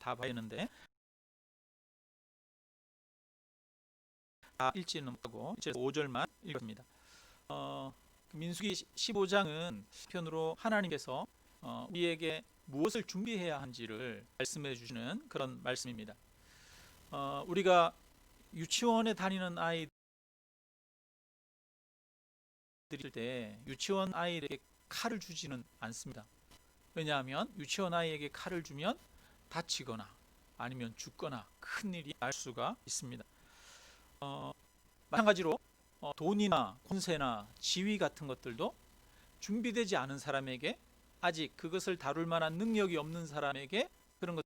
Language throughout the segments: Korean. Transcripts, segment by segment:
다 봐야 하는데 다 읽지는 못하고 5절만 읽습니다. 민수기 15장은 편으로 하나님께서 우리에게 무엇을 준비해야 한지를 말씀해 주시는 그런 말씀입니다. 우리가 유치원에 다니는 아이들일 때 유치원 아이에게 칼을 주지는 않습니다. 왜냐하면 유치원 아이에게 칼을 주면 다치거나 아니면 죽거나 큰일이 날 수가 있습니다. 마찬가지로 돈이나 권세나 지위 같은 것들도 준비되지 않은 사람에게, 아직 그것을 다룰 만한 능력이 없는 사람에게 그런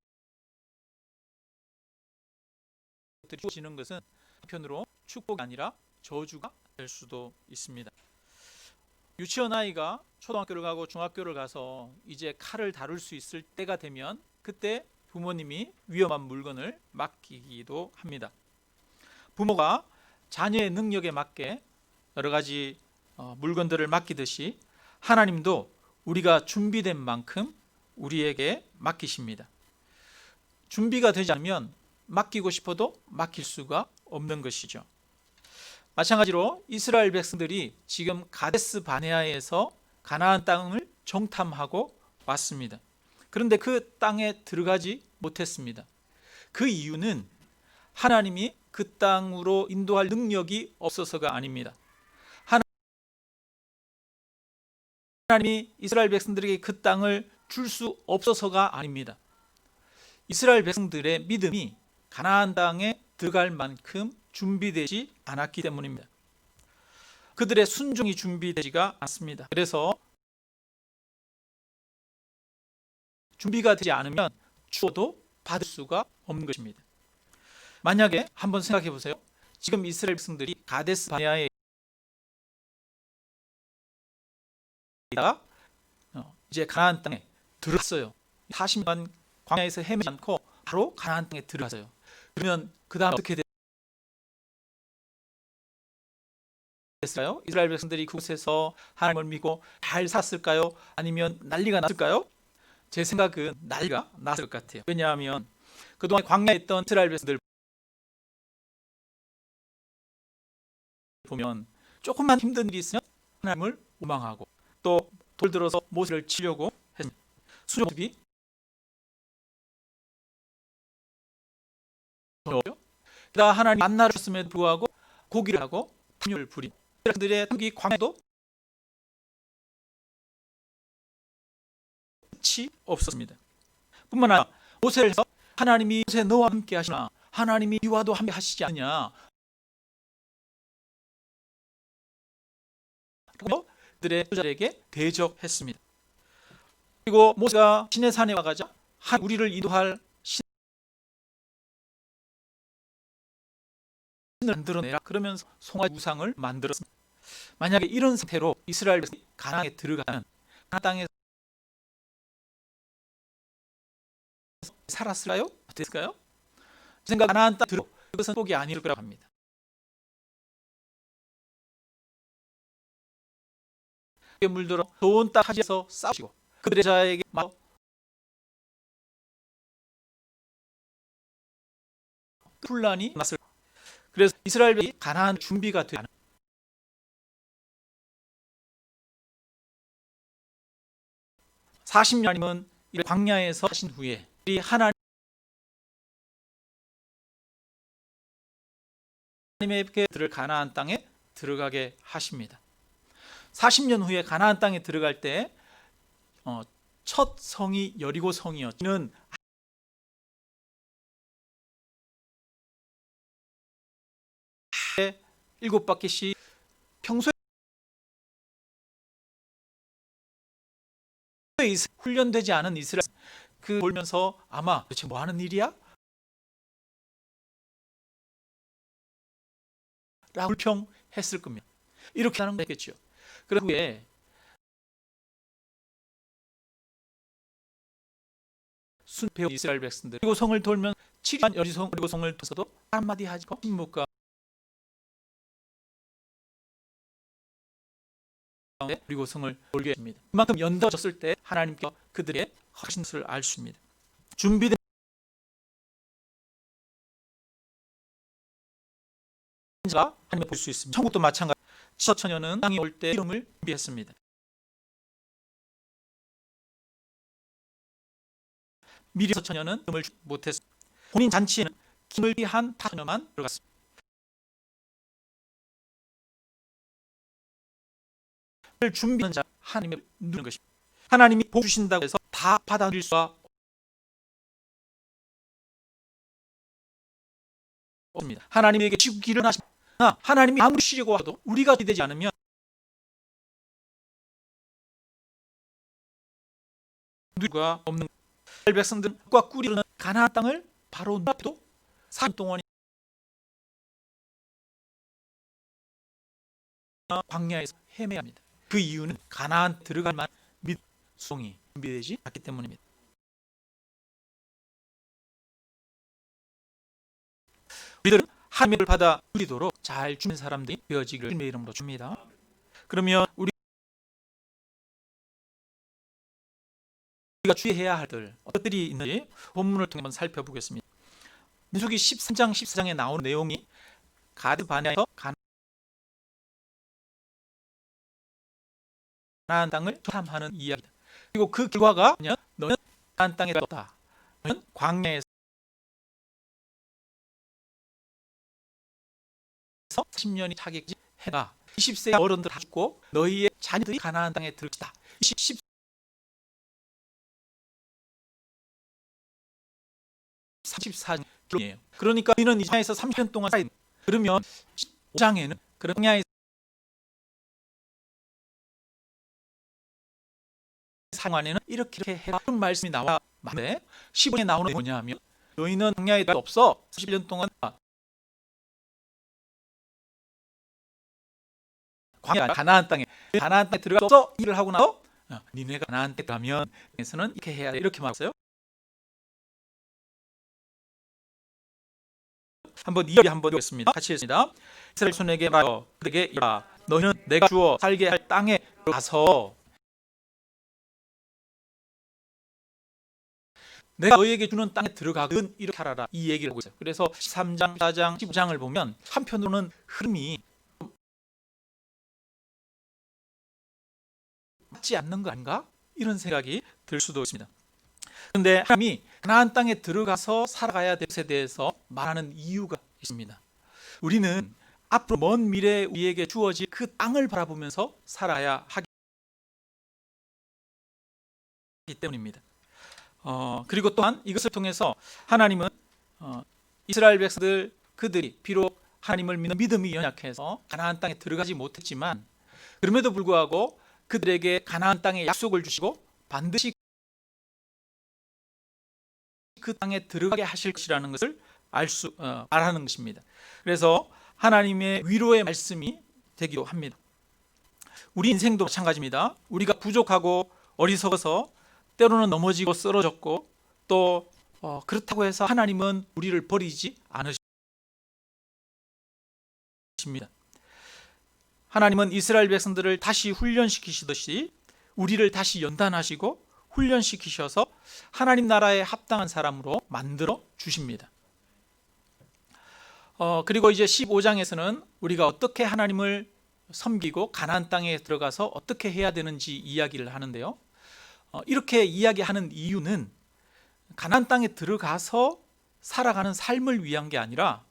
것들이 주어지는 것은 한편으로 축복이 아니라 저주가 될 수도 있습니다. 유치원 아이가 초등학교를 가고 중학교를 가서 이제 칼을 다룰 수 있을 때가 되면 그때 부모님이 위험한 물건을 맡기기도 합니다. 부모가 자녀의 능력에 맞게 여러 가지 물건들을 맡기듯이 하나님도 우리가 준비된 만큼 우리에게 맡기십니다. 준비가 되지 않으면 맡기고 싶어도 맡길 수가 없는 것이죠. 마찬가지로 이스라엘 백성들이 지금 가데스 바네아에서 가나안 땅을 정탐하고 왔습니다. 그런데 그 땅에 들어가지 못했습니다. 그 이유는 하나님이 그 땅으로 인도할 능력이 없어서가 아닙니다. 하나님이 이스라엘 백성들에게 그 땅을 줄 수 없어서가 아닙니다. 이스라엘 백성들의 믿음이 가나안 땅에 들어갈 만큼 준비되지 않았기 때문입니다. 그들의 순종이 준비되지가 않습니다. 그래서 준비가 되지 않으면 주어도 받을 수가 없는 것입니다. 만약에 한번 생각해 보세요. 지금 이스라엘 백성들이 가데스 바네아에 이제 가나안 땅에 들어갔어요. 40년 광야에서 헤매지 않고 바로 가나안 땅에 들어갔어요. 그러면 그 다음 어떻게 됐을까요? 이스라엘 백성들이 그곳에서 하나님을 믿고 잘 살았을까요? 아니면 난리가 났을까요? 제 생각은 난리가 났을 것 같아요. 왜냐하면 그동안 광야에 있던 이스라엘 백성들 보면 조금만 힘든 일이 있으면 하나님을 원망하고 또 돌 들어서 모세를 치려고 했습니다. 수종 모습이 게다가 하나님 만나를 줬음에도 불구하고 고기를 하고 분열을 부린 그들의 이 광야도 끝이 없었습니다. 뿐만 아니라 모세를 해서 하나님이 모세 너와 함께 하시나, 하나님이 이와도 함께 하시지 않느냐, 그들의 후자에게 대적했습니다. 그리고 모세가 시내산에 와가자 우리를 인도할 신을 만들어내라 그러면서 송아지 우상을 만들었습니다. 만약에 이런 상태로 이스라엘 백성이 가나안에 들어가면 가나안 땅에 살았을까요? 어땠을까요? 생각 가나안 땅 들어 그것은 복이 아닐 거라고 합니다. 물들어 좋은 땅 타지에서 싸우시고 그들의 자에게 혼란이 났을. 그래서 이스라엘 백성이 가나안 준비가 되는 40년이면 광야에서 하신 후에 하나님의 그들을 가나안 땅에 들어가게 하십니다. 40년 후에 가나안 땅에 들어갈 때 첫 성이 여리고 성이었는 7바퀴씩 평소에 훈련되지 않은 이스라엘 그 보면서 아마 도대체 뭐 하는 일이야? 라고 불평했을 겁니다. 이렇게 하는 거겠죠. 그 후에 배운 이스라엘 백성들 그리고 성을 돌면 7년 여리성 그리고 성을 돌면서도 한마디 하지 침묵과 그리고 성을 돌게 했습니다. 그만큼 연다졌을 때 하나님께서 그들의 하신 것을 알 수 있습니다. 준비된 자가 하나님을 볼 수 있습니다. 천국도 마찬가지. 처녀는 땅에 올 때 기름을 준비했습니다. 미리 처녀는 기름을 못했습니다. 혼인 잔치에는 기름을 위한 처녀만 들어갔습니다. 준비하는 자 하나님을 누리는 것입니다. 하나님이 복 주신다고 해서 다 받아들일 수가 없습니다. 하나님에게 주기를 하십니다. 하나님이 아무리 주시려고 해도 우리가 되지 않으면 누가 없는 이스라엘 백성들은 꽉 꿀이르는 가나안 땅을 바로 눈앞에도 4년 동안 광야에서 헤매야 합니다. 그 이유는 가나안 들어갈 만한 수송이 준비되지 않기 때문입니다. 우리들은 하나님을 받아 누리도록 잘 주는 사람들이 되어지기를 주님의 이름으로 줍니다. 그러면 우리가 주의해야 할 것들 어떻게 있는지 본문을 통해 한번 살펴보겠습니다. 민수기 13장 14장에 나오는 내용이 가데스 바네아에서 가나안 땅을 탐하는 이야기다. 그리고 그 결과가 너는 가나안 땅에 없다. 너는 광야에서 40년이 차겠지 해가 20세 어른들 다 죽고 너희의 자녀들이 가나안 땅에 들어있다. 34장이에요. 그러니까 우리는 이 장에서 30년 동안 살아야 됩니다. 그러면 15장에는 그런 광야에서 상관에는 이렇게 해라 그런 말씀이 나와 맞는데 15장에 나오는 게 뭐냐면 너희는 광야에 없어 40년 동안 광야 가나안 땅에 들어가서 일을 하고 나서 니네가 가나안 땅에 가면 에서는 이렇게 해야 돼 이렇게 말했어요. 한번 이야기 한번 보겠습니다. 같이 했습니다. 이스라엘 손에게 말하여 그에게 이르라 너희는 내가 주어 살게 할 땅에 가서 내가 너희에게 주는 땅에 들어가거든 이렇게 하라라 이 얘기를 하고 있어요. 그래서 13장, 14장, 15장을 보면 한편으로는 흐름이 맞지 않는 거 아닌가? 이런 생각이 들 수도 있습니다. 그런데 하나님이 가나안 땅에 들어가서 살아가야 될 것에 대해서 말하는 이유가 있습니다. 우리는 앞으로 먼 미래에 우리에게 주어질 그 땅을 바라보면서 살아야 하기 때문입니다. 그리고 또한 이것을 통해서 하나님은 이스라엘 백성들 그들이 비록 하나님을 믿는 믿음이 연약해서 가나안 땅에 들어가지 못했지만 그럼에도 불구하고 그들에게 가나안 땅의 약속을 주시고 반드시 그 땅에 들어가게 하실 것이라는 것을 말하는 것입니다. 그래서 하나님의 위로의 말씀이 되기도 합니다. 우리 인생도 마찬가지입니다. 우리가 부족하고 어리석어서 때로는 넘어지고 쓰러졌고 또 그렇다고 해서 하나님은 우리를 버리지 않으십니다. 하나님은 이스라엘 백성들을 다시 훈련시키시듯이 우리를 다시 연단하시고 훈련시키셔서 하나님 나라에 합당한 사람으로 만들어 주십니다. 그리고 이제 15장에서는 우리가 어떻게 하나님을 섬기고 가나안 땅에 들어가서 어떻게 해야 되는지 이야기를 하는데요. 이렇게 이야기하는 이유는 가나안 땅에 들어가서 살아가는 삶을 위한 게 아니라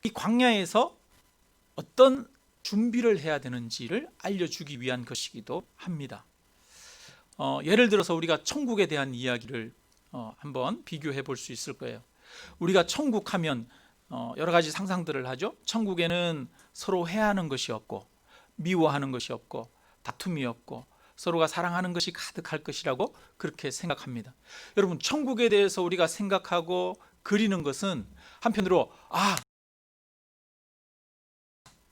이 광야에서 어떤 준비를 해야 되는지를 알려주기 위한 것이기도 합니다. 예를 들어서 우리가 천국에 대한 이야기를 한번 비교해 볼 수 있을 거예요. 우리가 천국 하면 여러 가지 상상들을 하죠. 천국에는 서로 해하는 것이 없고 미워하는 것이 없고 다툼이 없고 서로가 사랑하는 것이 가득할 것이라고 그렇게 생각합니다. 여러분 천국에 대해서 우리가 생각하고 그리는 것은 한편으로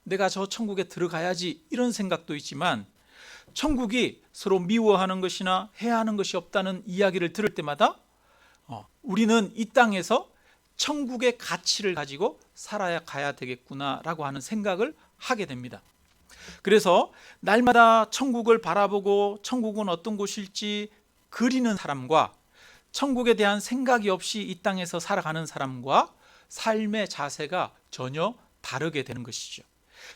내가 저 천국에 들어가야지 이런 생각도 있지만 천국이 서로 미워하는 것이나 해하는 것이 없다는 이야기를 들을 때마다 우리는 이 땅에서 천국의 가치를 가지고 살아야 가야 되겠구나라고 하는 생각을 하게 됩니다. 그래서 날마다 천국을 바라보고 천국은 어떤 곳일지 그리는 사람과 천국에 대한 생각이 없이 이 땅에서 살아가는 사람과 삶의 자세가 전혀 다르게 되는 것이죠.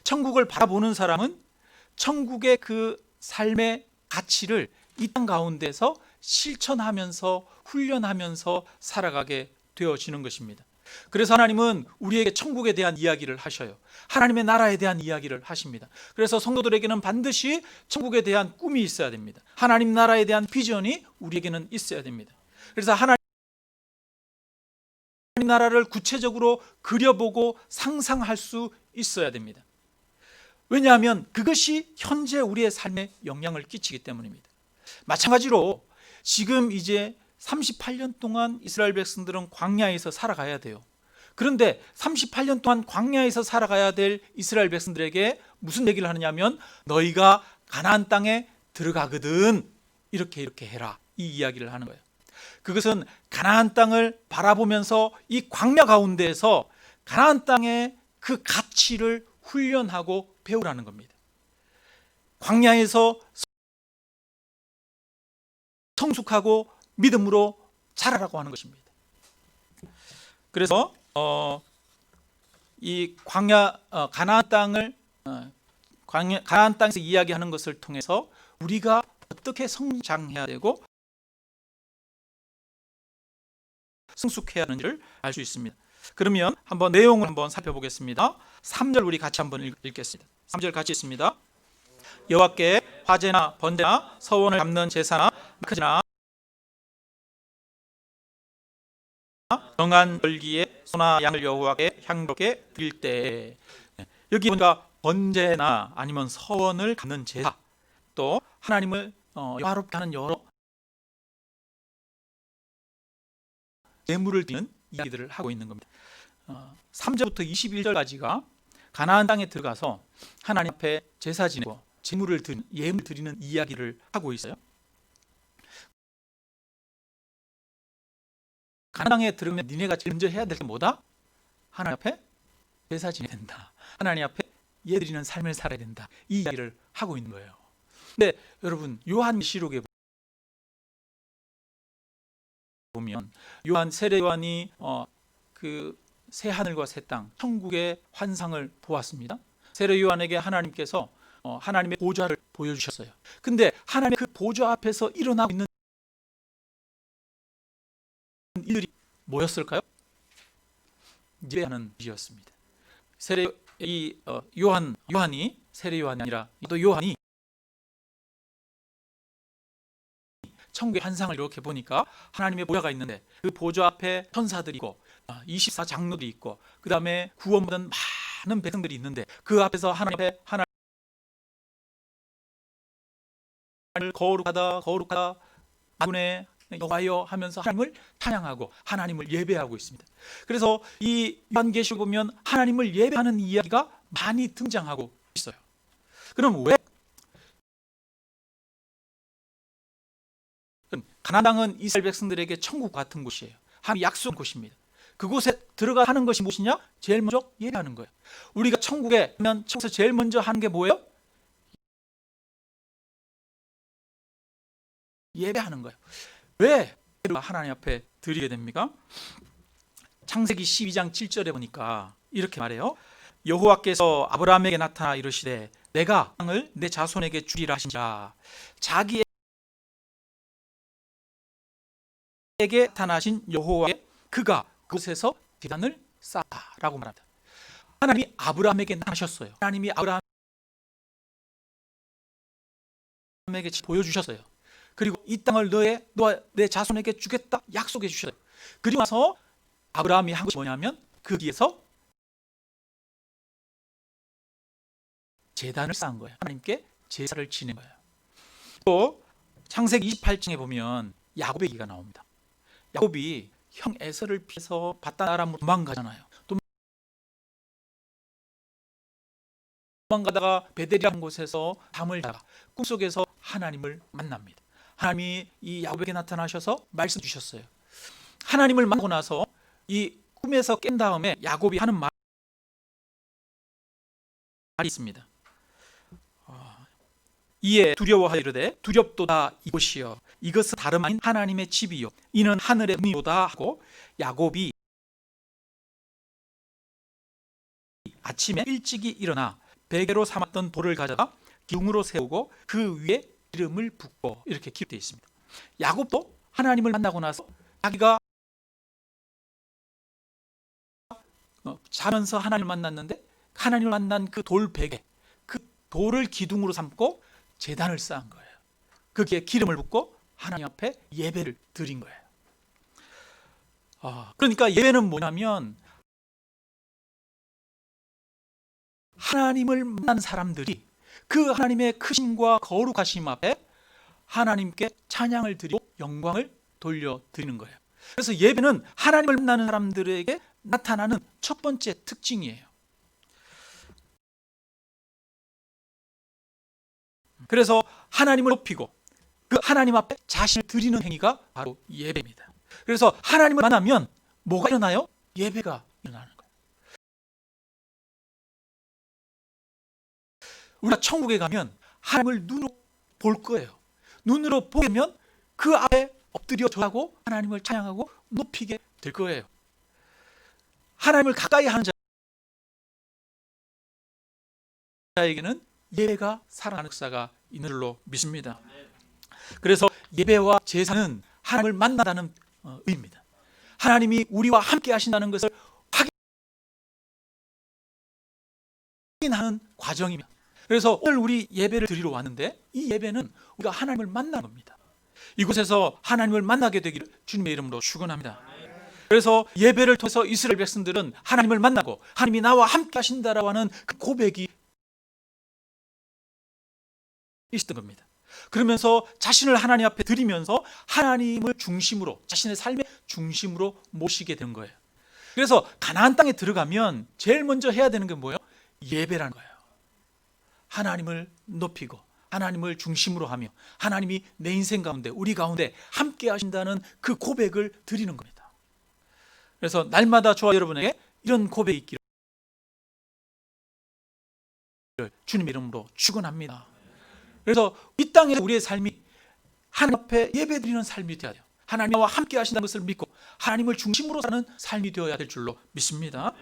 천국을 바라보는 사람은 천국의 그 삶의 가치를 이 땅 가운데서 실천하면서 훈련하면서 살아가게 되어지는 것입니다. 그래서 하나님은 우리에게 천국에 대한 이야기를 하셔요. 하나님의 나라에 대한 이야기를 하십니다. 그래서 성도들에게는 반드시 천국에 대한 꿈이 있어야 됩니다. 하나님 나라에 대한 비전이 우리에게는 있어야 됩니다. 그래서 하나님 나라를 구체적으로 그려보고 상상할 수 있어야 됩니다. 왜냐하면 그것이 현재 우리의 삶에 영향을 끼치기 때문입니다. 마찬가지로 지금 이제 38년 동안 이스라엘 백성들은 광야에서 살아가야 돼요. 그런데 38년 동안 광야에서 살아가야 될 이스라엘 백성들에게 무슨 얘기를 하느냐면 너희가 가나안 땅에 들어가거든 이렇게 해라, 이 이야기를 하는 거예요. 그것은 가나안 땅을 바라보면서 이 광야 가운데에서 가나안 땅의 그 가치를 훈련하고 배우라는 겁니다. 광야에서 성숙하고 믿음으로 자라라고 하는 것입니다. 그래서 이 가나안 땅을 가나안 땅에서 이야기하는 것을 통해서 우리가 어떻게 성장해야 되고 성숙해야 하는지를 알 수 있습니다. 그러면 한번 내용을 한번 살펴보겠습니다. 3절 우리 같이 한번 읽겠습니다. 3절 같이 있습니다. 여호와께 화제나 번제나 서원을 갚는 제사나 크지나 정한 절기에 소나 양을 여호와께 향롭게 드릴 때, 여기 보니까 번제나 아니면 서원을 갚는 제사, 또 하나님을 영화롭게 하는 여러 예물을 드리는 이야기들을 하고 있는 겁니다. 3절부터 21절까지가 가나안 땅에 들어가서 하나님 앞에 제사 지내고 제물을 드리는, 예물 드리는 이야기를 하고 있어요. 가나안 땅에 들어가면 니네가 제일 먼저 해야 될 게 뭐다? 하나님 앞에 제사 지내야 된다. 하나님 앞에 예 드리는 삶을 살아야 된다. 이 이야기를 하고 있는 거예요. 근데 여러분, 요한시록에 보면 세례 요한이 그 새 하늘과 새 땅, 천국의 환상을 보았습니다. 세례 요한에게 하나님께서 하나님의 보좌를 보여주셨어요. 근데 하나님의 그 보좌 앞에서 일어나고 있는 일들이 뭐였을까요? 예배하는 일이었습니다. 요한이 세례 요한이 아니라 또 요한이 천국의 환상을 이렇게 보니까 하나님의 보좌가 있는데 그 보좌 앞에 천사들이 있고 24장로들이 있고 그 다음에 구원받은 많은 백성들이 있는데 그 앞에서 하나님 앞에 하나님을 거룩하다 만군의 여호와여 하면서 하나님을 찬양하고 하나님을 예배하고 있습니다. 그래서 이 요한계시록 보면 하나님을 예배하는 이야기가 많이 등장하고 있어요. 그럼 왜? 가나안 땅은 이스라엘 백성들에게 천국 같은 곳이에요. 하나님 약속한 곳입니다. 그곳에 들어가 하는 것이 무엇이냐? 제일 먼저 예배하는 거예요. 우리가 천국에 가면 천국에서 제일 먼저 하는 게 뭐예요? 예배하는 거예요. 왜 하나님 앞에 드리게 됩니까? 창세기 12장 7절에 보니까 이렇게 말해요. 여호와께서 아브라함에게 나타나 이르시되 내가 땅을 내 자손에게 주리라 하신지라. 자기에게 나타나신 여호와께 그가 그곳에서 제단을 쌓았다라고 말합니다. 하나님이 아브라함에게 나타나셨어요. 하나님이 아브라함에게 보여주셨어요. 그리고 이 땅을 내 자손에게 주겠다 약속해 주셨어요. 그리고 나서 아브라함이 한 것이 뭐냐면 거기에서 제단을 쌓은 거예요. 하나님께 제사를 지낸 거예요. 또 창세기 28장에 보면 야곱의 얘기가 나옵니다. 야곱이 형 에서를 피해서 바단 아람으로 도망가잖아요. 도망가다가 베델이라는 곳에서 잠을 자다가 꿈속에서 하나님을 만납니다. 하나님이 이 야곱에게 나타나셔서 말씀 주셨어요. 하나님을 만나고 나서 이 꿈에서 깬 다음에 야곱이 하는 말이 있습니다. 이에 두려워하여 이르되 두렵도다 이곳이여 이것은 다름 아닌 하나님의 집이요 이는 하늘의 문이로다 하고 야곱이 아침에 일찍이 일어나 베개로 삼았던 돌을 가져다 기둥으로 세우고 그 위에 기름을 붓고, 이렇게 기록되어 있습니다. 야곱도 하나님을 만나고 나서 자기가 자면서 하나님을 만났는데, 하나님을 만난 그 돌 베개, 그 돌을 기둥으로 삼고 제단을 쌓은 거예요. 거기에 기름을 붓고 하나님 앞에 예배를 드린 거예요. 그러니까 예배는 뭐냐면, 하나님을 만난 사람들이 그 하나님의 크심과 거룩하심 앞에 하나님께 찬양을 드리고 영광을 돌려드리는 거예요. 그래서 예배는 하나님을 만나는 사람들에게 나타나는 첫 번째 특징이에요. 그래서 하나님을 높이고 그 하나님 앞에 자신을 드리는 행위가 바로 예배입니다. 그래서 하나님을 만나면 뭐가 일어나요? 예배가 일어나는 거예요. 우리가 천국에 가면 하나님을 눈으로 볼 거예요. 눈으로 보면 그 앞에 엎드려 절하고 하나님을 찬양하고 높이게 될 거예요. 하나님을 가까이 하는 자에게는 예배가 살아나는 역사가 있는 줄로 믿습니다. 그래서 예배와 제사는 하나님을 만나다는 의미입니다. 하나님이 우리와 함께 하신다는 것을 확인하는 과정입니다. 그래서 오늘 우리 예배를 드리러 왔는데, 이 예배는 우리가 하나님을 만나는 겁니다. 이곳에서 하나님을 만나게 되기를 주님의 이름으로 축원합니다. 그래서 예배를 통해서 이스라엘 백성들은 하나님을 만나고 하나님이 나와 함께 하신다라고 하는 그 고백이 있었던 겁니다. 그러면서 자신을 하나님 앞에 드리면서 하나님을 중심으로, 자신의 삶의 중심으로 모시게 된 거예요. 그래서 가나안 땅에 들어가면 제일 먼저 해야 되는 게 뭐예요? 예배라는 거예요. 하나님을 높이고 하나님을 중심으로 하며 하나님이 내 인생 가운데, 우리 가운데 함께 하신다는 그 고백을 드리는 겁니다. 그래서 날마다 저와 여러분에게 이런 고백이 있기를 주님의 이름으로 축원합니다. 그래서 이 땅에서 우리의 삶이 하나님 앞에 예배드리는 삶이 되어야 돼요. 하나님과 함께 하신다는 것을 믿고 하나님을 중심으로 사는 삶이 되어야 될 줄로 믿습니다.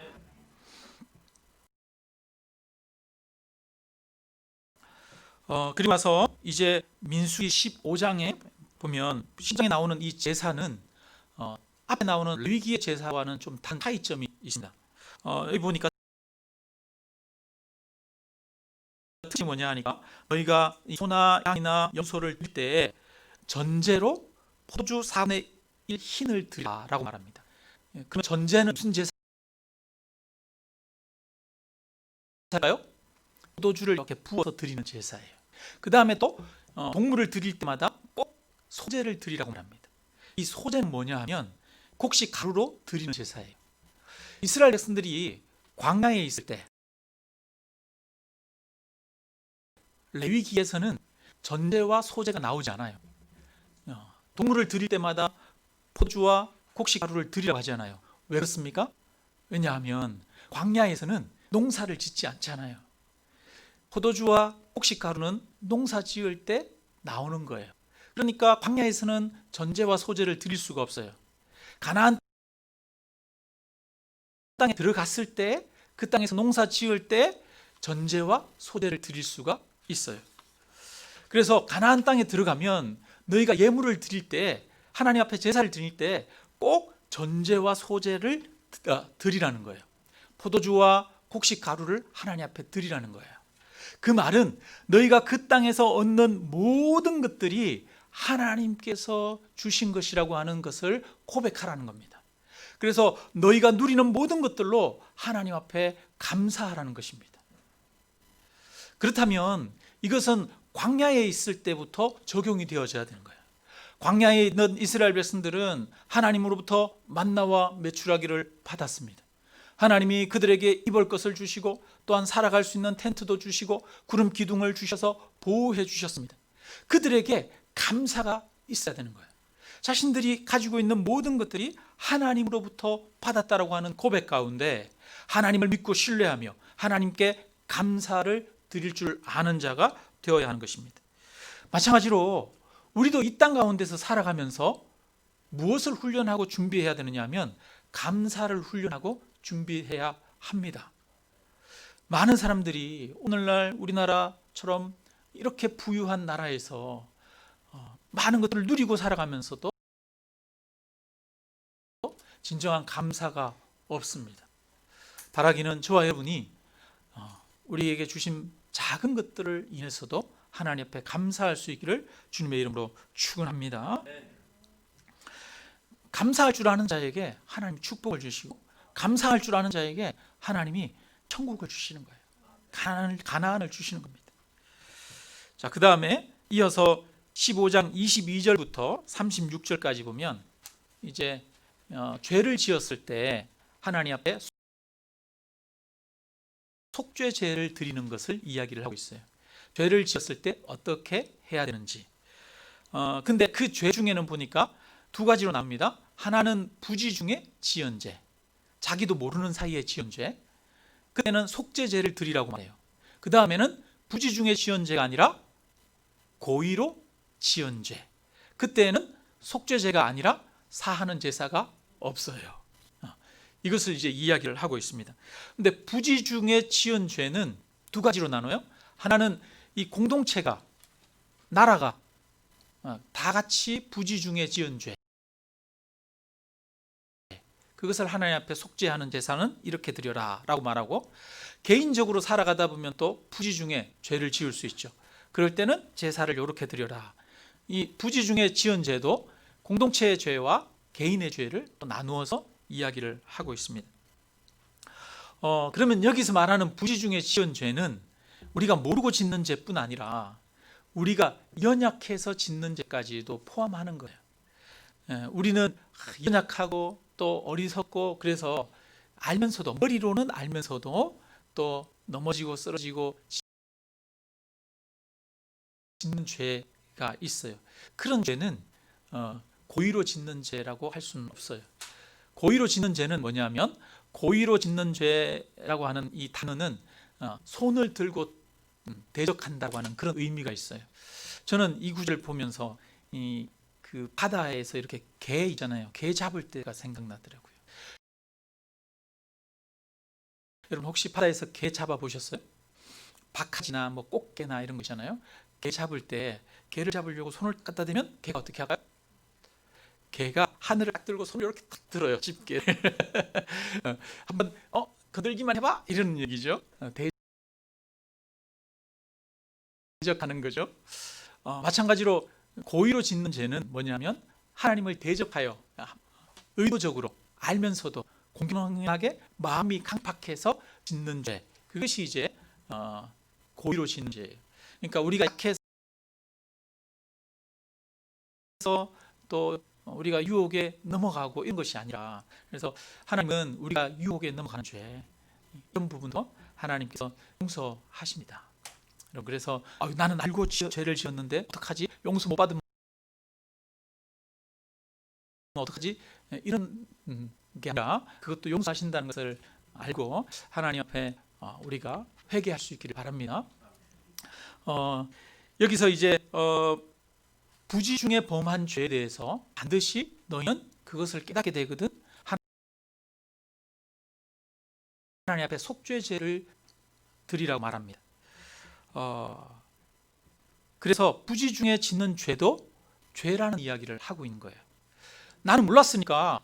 그리고 나서 이제 민수기 15장에 보면 신장에 나오는 이 제사는 앞에 나오는 레위기의 제사와는 좀 다른 차이점이 있습니다. 여기 보니까 특징이 뭐냐 하니까, 너희가 소나 양이나 염소를 드릴 때 전제로 포도주 4분의 1 흰을 드리라라고 말합니다. 그러면 전제는 무슨 제사가요? 포도주를 이렇게 부어서 드리는 제사예요. 그 다음에 또 동물을 드릴 때마다 꼭 소제를 드리라고 말합니다. 이 소제는 뭐냐 하면 곡식 가루로 드리는 제사예요. 이스라엘 백성들이 광야에 있을 때 레위기에서는 전제와 소제가 나오지 않아요. 동물을 드릴 때마다 포도주와 곡식 가루를 드리라고 하지 않아요. 왜 그렇습니까? 왜냐하면 광야에서는 농사를 짓지 않잖아요. 포도주와 곡식 가루는 농사 지을 때 나오는 거예요. 그러니까 광야에서는 전제와 소제를 드릴 수가 없어요. 가나안 땅에 들어갔을 때, 그 땅에서 농사 지을 때 전제와 소제를 드릴 수가 있어요. 그래서 가나안 땅에 들어가면 너희가 예물을 드릴 때, 하나님 앞에 제사를 드릴 때 꼭 전제와 소제를 드리라는 거예요. 포도주와 곡식 가루를 하나님 앞에 드리라는 거예요. 그 말은 너희가 그 땅에서 얻는 모든 것들이 하나님께서 주신 것이라고 하는 것을 고백하라는 겁니다. 그래서 너희가 누리는 모든 것들로 하나님 앞에 감사하라는 것입니다. 그렇다면 이것은 광야에 있을 때부터 적용이 되어져야 되는 거예요. 광야에 있는 이스라엘 백성들은 하나님으로부터 만나와 메추라기를 받았습니다. 하나님이 그들에게 입을 것을 주시고 또한 살아갈 수 있는 텐트도 주시고 구름 기둥을 주셔서 보호해 주셨습니다. 그들에게 감사가 있어야 되는 거예요. 자신들이 가지고 있는 모든 것들이 하나님으로부터 받았다라고 하는 고백 가운데 하나님을 믿고 신뢰하며 하나님께 감사를 드릴 줄 아는 자가 되어야 하는 것입니다. 마찬가지로 우리도 이 땅 가운데서 살아가면서 무엇을 훈련하고 준비해야 되느냐 하면 감사를 훈련하고 준비해야 합니다. 많은 사람들이 오늘날 우리나라처럼 이렇게 부유한 나라에서 많은 것들을 누리고 살아가면서도 진정한 감사가 없습니다. 바라기는 저와 여러분이 우리에게 주신 작은 것들을 인해서도 하나님 앞에 감사할 수 있기를 주님의 이름으로 축원합니다. 감사할 줄 아는 자에게 하나님이 축복을 주시고, 감사할 줄 아는 자에게 하나님이 천국을 주시는 거예요. 가나안을 주시는 겁니다. 자, 그 다음에 이어서 15장 22절부터 36절까지 보면 이제 죄를 지었을 때 하나님 앞에 속죄제를 드리는 것을 이야기를 하고 있어요. 죄를 지었을 때 어떻게 해야 되는지. 근데 그 죄 중에는 보니까 두 가지로 나옵니다. 하나는 부지 중에 지은 죄, 자기도 모르는 사이에 지은 죄. 그때는 속죄제를 드리라고 말해요. 그 다음에는 부지 중에 지은 죄가 아니라 고의로 지은 죄. 그때는 속죄제가 아니라 사하는 제사가 없어요. 이것을 이제 이야기를 하고 있습니다. 근데 부지 중에 지은 죄는 두 가지로 나눠요. 하나는 이 공동체가, 나라가 다 같이 부지 중에 지은 죄, 그것을 하나님 앞에 속죄하는 제사는 이렇게 드려라 라고 말하고, 개인적으로 살아가다 보면 또 부지 중에 죄를 지을 수 있죠. 그럴 때는 제사를 이렇게 드려라. 이 부지 중에 지은 죄도 공동체의 죄와 개인의 죄를 또 나누어서 이야기를 하고 있습니다. 그러면 여기서 말하는 부지 중에 지은 죄는 우리가 모르고 짓는 죄뿐 아니라 우리가 연약해서 짓는 죄까지도 포함하는 거예요. 우리는 연약하고 또 어리석고, 그래서 알면서도, 머리로는 알면서도 또 넘어지고 쓰러지고 짓는 죄가 있어요. 그런 죄는 고의로 짓는 죄라고 할 수는 없어요. 고의로 짓는 죄는 뭐냐면, 고의로 짓는 죄라고 하는 이 단어는 손을 들고 대적한다고 하는 그런 의미가 있어요. 저는 이 구절을 보면서 그 바다에서 이렇게 개 있잖아요. 개 잡을 때가 생각나더라고요. 여러분 혹시 바다에서 개 잡아 보셨어요? 박하지나 뭐 꽃게나 이런 거 있잖아요. 개 잡을 때, 개를 잡으려고 손을 갖다 대면 개가 어떻게 할까요? 개가 하늘을 딱 들고 손을 이렇게 딱 들어요, 집게를. 한번 거들기만 해봐, 이런 얘기죠. 대적하는 거죠. 마찬가지로 고의로 짓는 죄는 뭐냐면, 하나님을 대적하여 의도적으로 알면서도 공평하게 마음이 강팍해서 짓는 죄, 그것이 이제 고의로 짓는 죄예요. 그러니까 우리가 약해서 또 우리가 유혹에 넘어가고 이런 것이 아니라, 그래서 하나님은 우리가 유혹에 넘어가는 죄, 이런 부분도 하나님께서 용서하십니다. 그래서 나는 알고 죄를 지었는데 어떡하지? 용서 못 받으면 어떡하지? 이런 게 아니라, 그것도 용서하신다는 것을 알고 하나님 앞에 우리가 회개할 수 있기를 바랍니다. 여기서 이제 부지 중에 범한 죄에 대해서 반드시 너희는 그것을 깨닫게 되거든 하나님 앞에 속죄제를 드리라고 말합니다. 그래서 부지 중에 짓는 죄도 죄라는 이야기를 하고 있는 거예요. 나는 몰랐으니까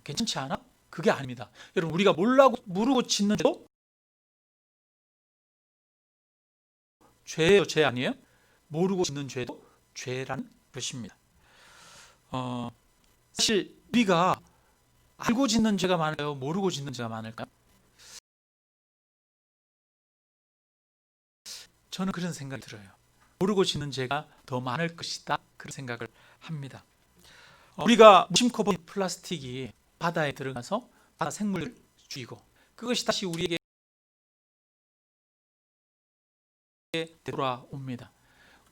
괜찮지 않아? 그게 아닙니다. 여러분, 우리가 모르고 짓는 죄도 죄예요, 죄 아니에요? 모르고 짓는 죄도 죄라는 것입니다. 사실 우리가 알고 짓는 죄가 많을까요? 모르고 짓는 죄가 많을까요? 저는 그런 생각이 들어요. 모르고 짓는 죄가 더 많을 것이다, 그런 생각을 합니다. 우리가 무심코 본 플라스틱이 바다에 들어가서 바다 생물을 죽이고, 그것이 다시 우리에게 돌아옵니다.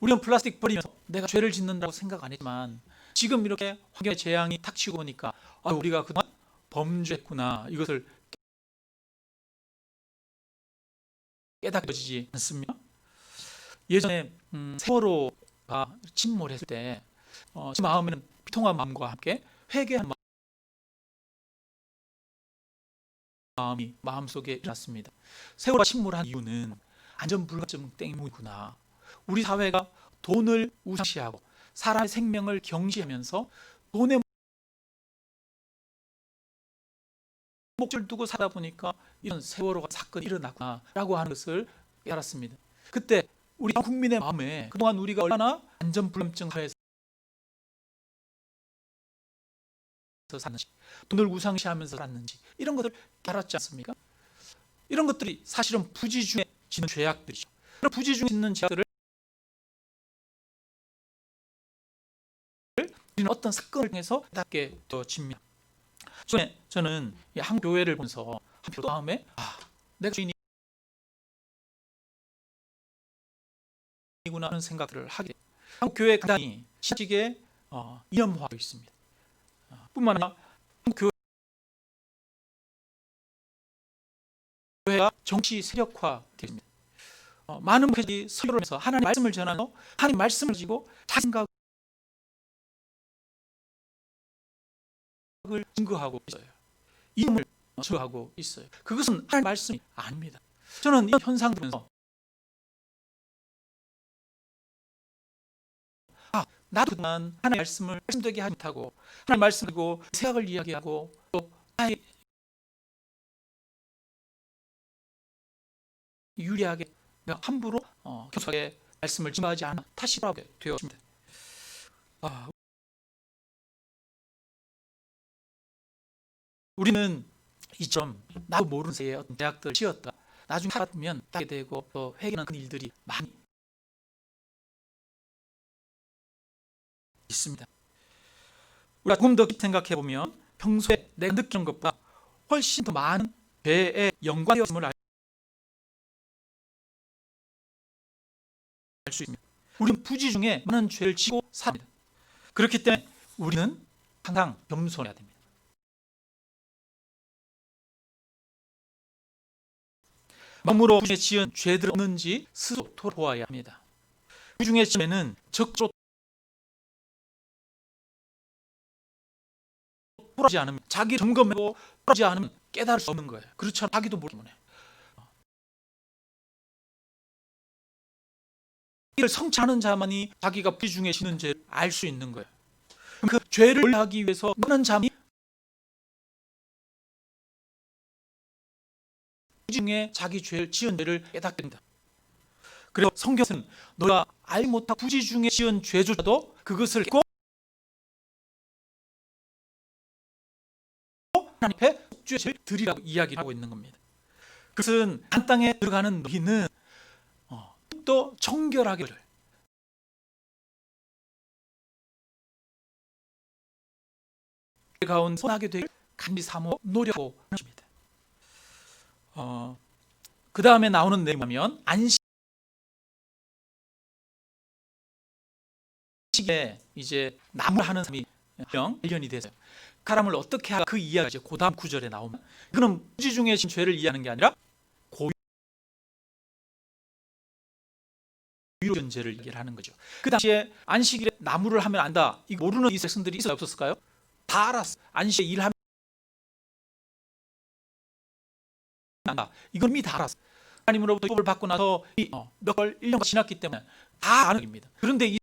우리는 플라스틱 버리면서 내가 죄를 짓는다고 생각 안 했지만, 지금 이렇게 환경의 재앙이 닥치고 보니까 우리가 그동안 범죄했구나, 이것을 깨닫게 되지 않습니까? 예전에 세월호가 침몰했을 때 제 마음에는 비통한 마음과 함께 회개한 마음이 마음속에 일어났습니다. 세월호가 침몰한 이유는 안전불감증 때문이구나. 우리 사회가 돈을 우상시하고 사람의 생명을 경시하면서 돈의 목적을 두고 살다 보니까 이런 세월호가 사건이 일어났구나라고 하는 것을 알았습니다. 그때 우리 국민의 마음에 그동안 우리가 얼마나 안전불감증 사회에서 살았는지, 돈을 우상시하면서 살았는지 이런 것을 알았지 않습니까? 이런 것들이 사실은 부지 중에 짓는 죄악들이죠. 그런 부지 중에 짓는 죄악들을 우리는 어떤 사건을 통해서 깨닫게 되어집니다. 저는 한 교회를 보면서 한편 마음에 내가 주인이구나 하는 생각들을 하게 돼요. 한국 교회 강단이 시직에 이념화되어 있습니다. 뿐만 아니라 한국 교회가 정치 세력화되어 있습니다. 많은 목회자들이 설교를 하면서 하나님의 말씀을 전하며 하나님의 말씀을 가지고 자기 생각을 증거하고 있어요. 이념을 증거하고 있어요. 그것은 하나님의 말씀이 아닙니다. 저는 이 현상을 보면서 나도 그동안 하나님의 말씀을 말씀되게 하지 못하고 하나님의 말씀을 가지고 생각을 이야기하고 또 유리하게 함부로 교사의 말씀을 증거하지 않아 탓이라고 되었습니다. 우리는 이처럼 나도 모르는 새에 어떤 대학들을 지었다 나중에 살아보면 따게 되고 또 회개하는 그런 일들이 많이 있습니다. 우리가 조금 더 깊이 생각해 보면 평소에 내가 느끼는 것보다 훨씬 더 많은 죄의 연관되었음을 알 수 있습니다. 우리는 부지 중에 많은 죄를 지고 삽니다. 그렇기 때문에 우리는 항상 겸손해야 됩니다. 마음으로 부지 중에 지은 죄들 없는지 스스로 돌아보아야 합니다. 부지 중에 지은 죄는 적으로 돌아오지 않으면 자기 점검하고 돌아오지 않으면 깨달을 수 없는 거예요. 그렇지 않으면 자기도 모르기 때문에 이를 성취하는 자만이 자기가 부지 중에 지는 죄를 알 수 있는 거예요. 그 죄를 하기 위해서 많은 자만이 부지 중에 자기 죄를 지은 죄를 깨닫게 된다. 그래서 성경은 너가 알지 못하고 부지 중에 지은 죄조차도 그것을 깨고 하나님 앞에 속죄의 죄를 드리라고 이야기를 하고 있는 겁니다. 그것은 한 땅에 들어가는 너희는 또 정결하게 가운 선하게 되길 간절히 사모 노력하고 하십니다. 그 다음에 나오는 내용이면 안식에 이제 나무를 하는 사람이 발견이 됐어요. 사람을 어떻게 하가 그 이야기가 이제 그 다음 구절에 나오면 이거는 부지 중에 진 죄를 이해하는 게 아니라 고유한 죄를 얘기를 하는 거죠. 그 당시에 안식일에 나무를 하면 안다. 이거 모르는 이 백성들이 있어요, 없었을까요? 다 알았어. 안식에 일하면 안다. 이건 이미 다 알았어. 하나님으로부터 율법을 받고 나서 몇 월 1년가 지났기 때문에 다 아는 겁니다. 그런데 이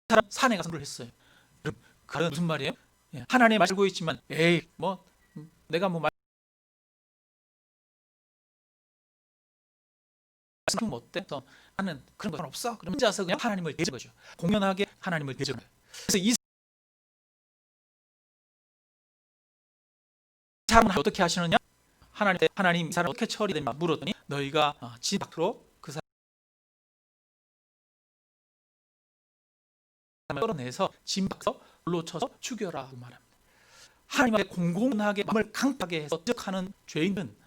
사람 산에 가서 했어요. 그럼 그건 무슨 말이에요? 하나님 알고 있지만 에이 뭐 내가 뭐 말씀 어때? 나는 그런 건 없어. 그럼 혼자서 그냥 하나님을 대적한 거죠. 공연하게 하나님을 대적한 거예요. 그래서 이 사람은 어떻게 하시느냐? 하나님 이 사람 어떻게 처리되냐 물었더니 너희가 집 밖으로 그 사람을 끌어내서 집 밖에서 돌로 쳐서 죽여라 말합니다. 하나님 앞에 공공하게 마음을 강하게 해서 지적하는 죄인은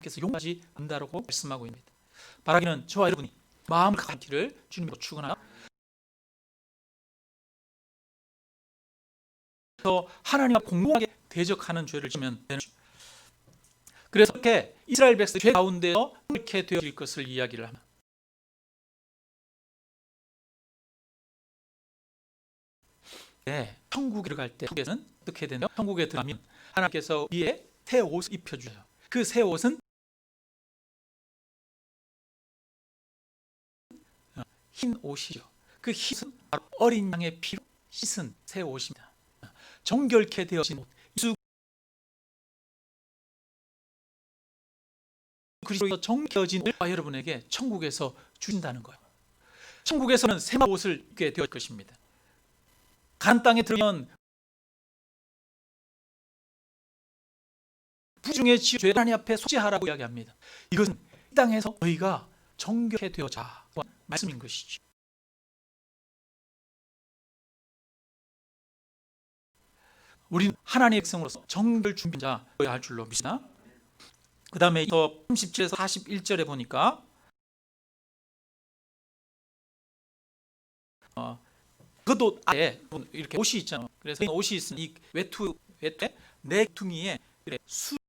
하나님께서 용서하지 않는다고 말씀하고 있습니다. 바라기는 저와 여러분이 마음을 강하기를 주님으로 축원하여 하나님 앞에 공공하게 대적하는 죄를 지면 되는 거죠. 그래서 이렇게 이스라엘 백성 죄 가운데서 이렇게 되어질 것을 이야기를 합니다. 천국에 들어갈 때 천국에서는 어떻게 되나요? 천국에 들어가면 하나님께서 위에 새 옷을 입혀주세요. 그 새 옷은 흰 옷이죠. 그 흰은 바로 어린 양의 피로 씻은 새 옷입니다. 정결케 되어진 옷. 예수 그리스도에서 정결진 옷과 여러분에게 천국에서 주신다는 거예요. 천국에서는 새 옷을 입게 될 것입니다. 가나안 땅에 들어가면 부중에 지어 죄 하나님 앞에 속죄하라고 이야기합니다. 이것은 이 땅에서 너희가 정결케 되어자 말씀인 것이죠. 우리는 하나님의 백성으로서 정결 준비자여야 할 줄로 믿습니다. 그 다음에 37에서 41절에 보니까 그것도 아예 이렇게 옷이 있잖아요. 그래서 옷이 있으니 이 외투에 네 퉁이에 수를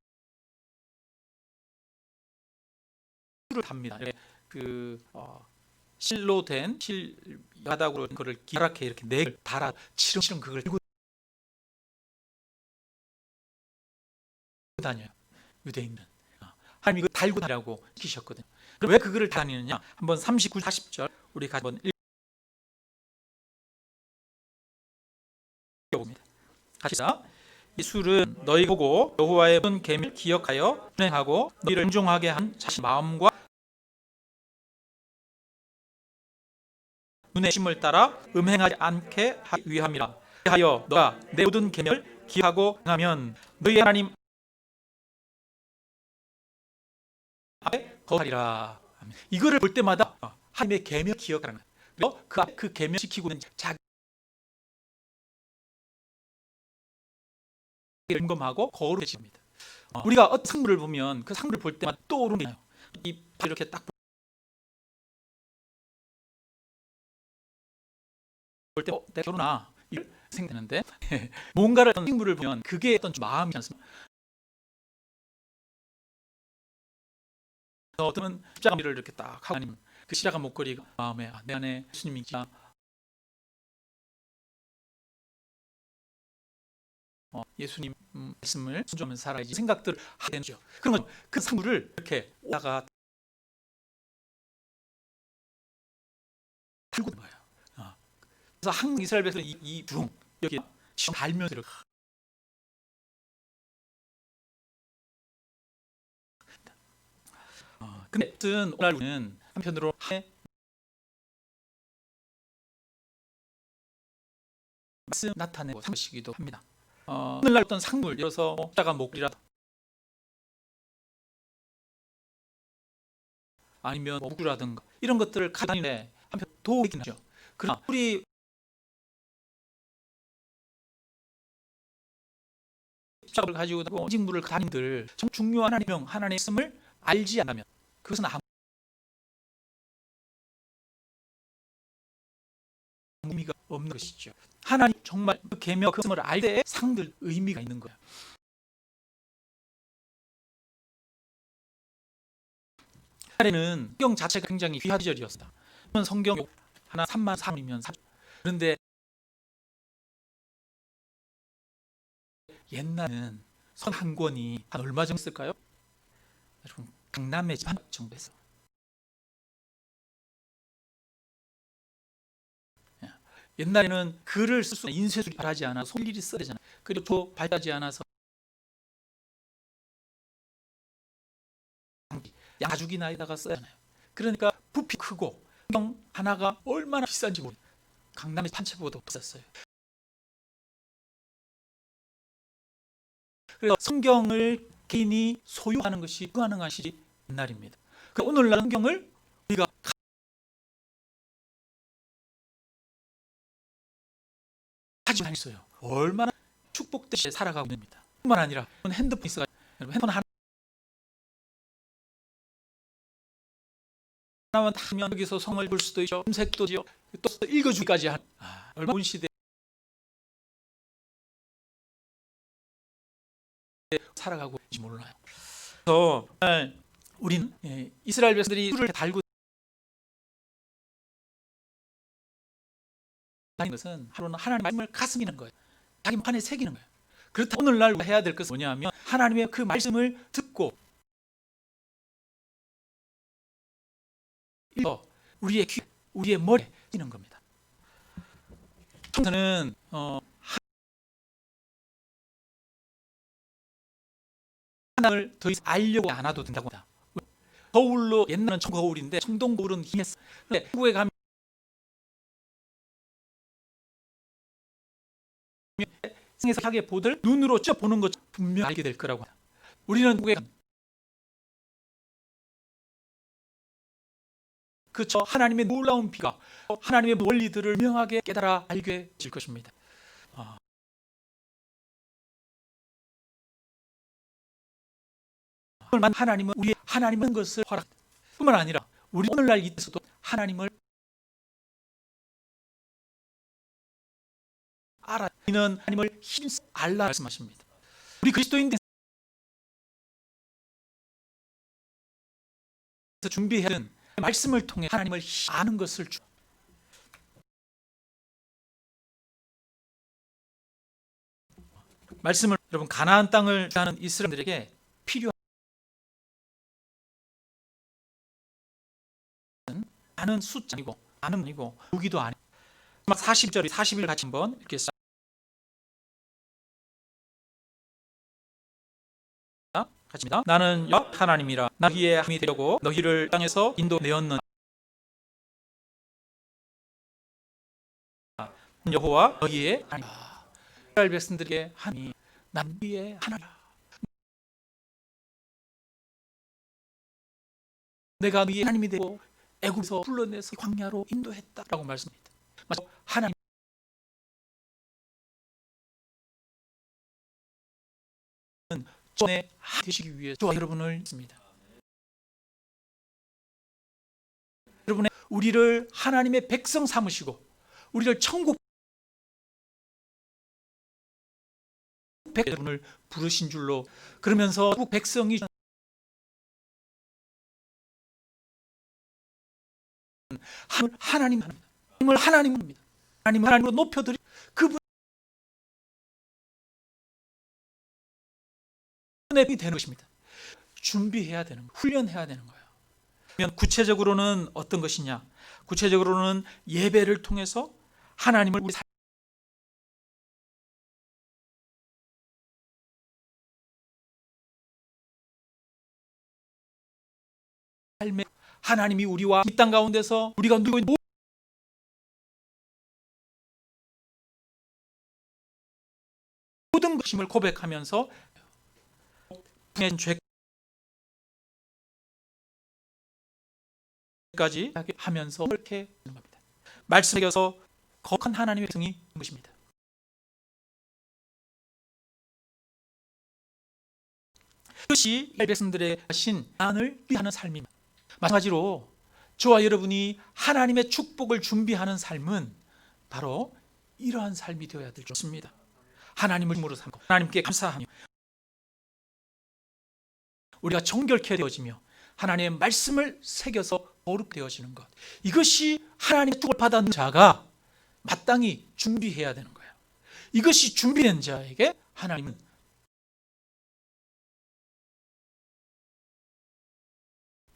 답니다. 그 실로 된 실 바닥으로 그걸 기랗게 이렇게 네 개를 달아 치렁치렁 그걸 들고 다녀요. 유대인은 하나님 이거 달고 다니라고 시키셨거든요. 그럼 왜 그거를 다니느냐? 한번 39, 40절 우리 같이 한번 읽어봅니다. 같이 이 술은 너희 보고 여호와의 모든 계명을 기억하여 준행하고 너희를 순종하게 한 자신 마음과 눈의 심을 따라 음행하지 않게 하기 위함이라. 하여 너가 내 모든 계명을 기억하고 행하면 너희 하나님 앞에 거하리라. 이거를 볼 때마다 하나님의 계명 기억하는 거예요. 그리고 그 계명 지키고는 자기 점검하고 거룩해집니다. 우리가 어떤 상물을 보면 그 상물을 볼 때마다 떠오르는 거예요. 이 이렇게 딱 볼 때 내가 결혼아 이런 생각되는데 뭔가를 어떤 식물을 보면 그게 어떤 마음이지 않습니까? 어떤 십자가를 이렇게 딱 하고 아니면 그 십자가 목걸이가 마음에 내 안에 예수님이 있구나. 예수님 말씀을 순종하면서 살아야지 생각들을 하게 되죠. 그런 거죠. 그 상물을 이렇게 오다가 달고 있는 거예요. 그래서 항상 이스라엘 백성은 이 둥 여기 달면서 이렇게 근데 오늘 우리는 한편으로 말씀 나타내고 상시기도 합니다. 오늘날 어떤 상물, 여서 십자가 목걸이라도 아니면 목구라든가 이런 것들을 가다니는데 한편 도움이 되죠. 그러나 우리 십자가를 가지고 다니고 직무를 다니들 정 중요한 하나님의 말씀을 알지 않으면 그것은 아무 의미가 없는 것이죠. 하나님 정말 그 계명 그 말씀을 알 때 상들 의미가 있는 거예요. 옛날에는 성경 자체가 굉장히 귀한 시절이었다. 성경 하나 3만 3이면 3. 그런데 옛날에는 선 한 권이 한 얼마 정도 쓸까요? 여러분 강남의 집 한 정도 했어. 옛날에는 글을 쓸 수 있는 인쇄술이 발하지 않아 손일이 써야 되잖아요. 그리고 또 발달하지 않아서 야주기 나에다가 써야 하잖아요. 그러니까 부피 크고 성경 하나가 얼마나 비싼지 모르겠어요. 강남의 판채보다 비쌌어요. 그래서 성경을 개인이 소유하는 것이 불가능한 시절이 옛날입니다. 오늘날 성경을 우리가 가지고 다녔어요. 얼마나 축복된 시대에 살아가고 있습니다. 뿐만 아니라 핸드폰이 있어요. 핸드폰 하나만 하면 여기서 성을 볼 수도 있죠. 검색도 지요. 또 읽어주기까지 한 얼마나 좋은 시대에 살아가고 있는지 몰라요. 그래서 우리는 이스라엘 백성들이 술을 달고 것은 하루는 하나님의 말씀을 가슴에 있는 거예요. 자기 안에 새기는 거예요. 그렇다 오늘날 우리가 해야 될 것은 뭐냐면 하나님의 그 말씀을 듣고 우리의 귀, 우리의 머리에 끼는 겁니다. 저는 하나님을 더 이상 알려고 안 와도 된다고 합니다. 거울로 옛날은 청거울인데 청동 거울은 힘했어. 근데 한국에 가면 세상에서 하게 보들 눈으로 쭉 보는 것 분명 알게 될 거라고 합니다. 우리는 한국에 그저 하나님의 놀라운 비가 하나님의 원리들을 명하게 깨달아 알게 될 것입니다. 하나님은 우리 하나님은 것을 허락. 뿐만 아니라 우리 오늘날 이때서도 하나님을 알아. 우리는 하나님을 힘써 알라 말씀하십니다. 우리 그리스도인들 준비해야 하는 말씀을 통해 하나님을 아는 것을 말씀을 여러분 가나안 땅을 하는 이스라엘들에게 필요한 많은 숫자 아니고 많은 아니고 무기도 아니고 40절 40일 같이 한번 읽겠습니다. 같이입니다. 나는 여호와 하나님이라 너희의 힘이 되려고 너희를 땅에서 인도내었느니라. 여호와 너희의 하나님이라. 이스라엘 백성들에게 하나님 너희의 하나님이라. 내가 너희의 하나님이 되고 애굽에서 불러내서 광야로 인도했다라고 말씀합니다. 하나님 전에 되시기 위해 저와 여러분을 믿습니다. 여러분의 우리를 하나님의 백성 삼으시고 우리를 천국 백성을 부르신 줄로 그러면서 천국 백성이 하나님을 하나님입니다. 하나님을 하나님으로 높여드리 그분이 되는 것입니다. 준비해야 되는 거예요. 훈련해야 되는 거예요. 그러면 구체적으로는 어떤 것이냐? 구체적으로는 예배를 통해서 하나님을 우리 삶에 하나님이 우리와 이 땅 가운데서 우리가 누리고 있는 모든 것임을 고백하면서 죄까지 하면서 그렇게 하는 겁니다. 말씀에 겨서 거룩한 하나님의 백성이 있는 것입니다. 그것이 이스라엘 백성들의 하신 안을 위하는 삶입니다. 마찬가지로 저와 여러분이 하나님의 축복을 준비하는 삶은 바로 이러한 삶이 되어야 될 줄 믿습니다. 하나님을 힘으로 삼고 하나님께 감사하며 우리가 정결케 되어지며 하나님의 말씀을 새겨서 거룩되어지는 것, 이것이 하나님의 축복을 받은 자가 마땅히 준비해야 되는 거예요. 이것이 준비된 자에게 하나님은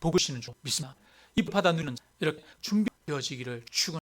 복을 주시는 줄 믿습니다. 이 받아 누리는 이렇게 준비되어지기를 축원합니다.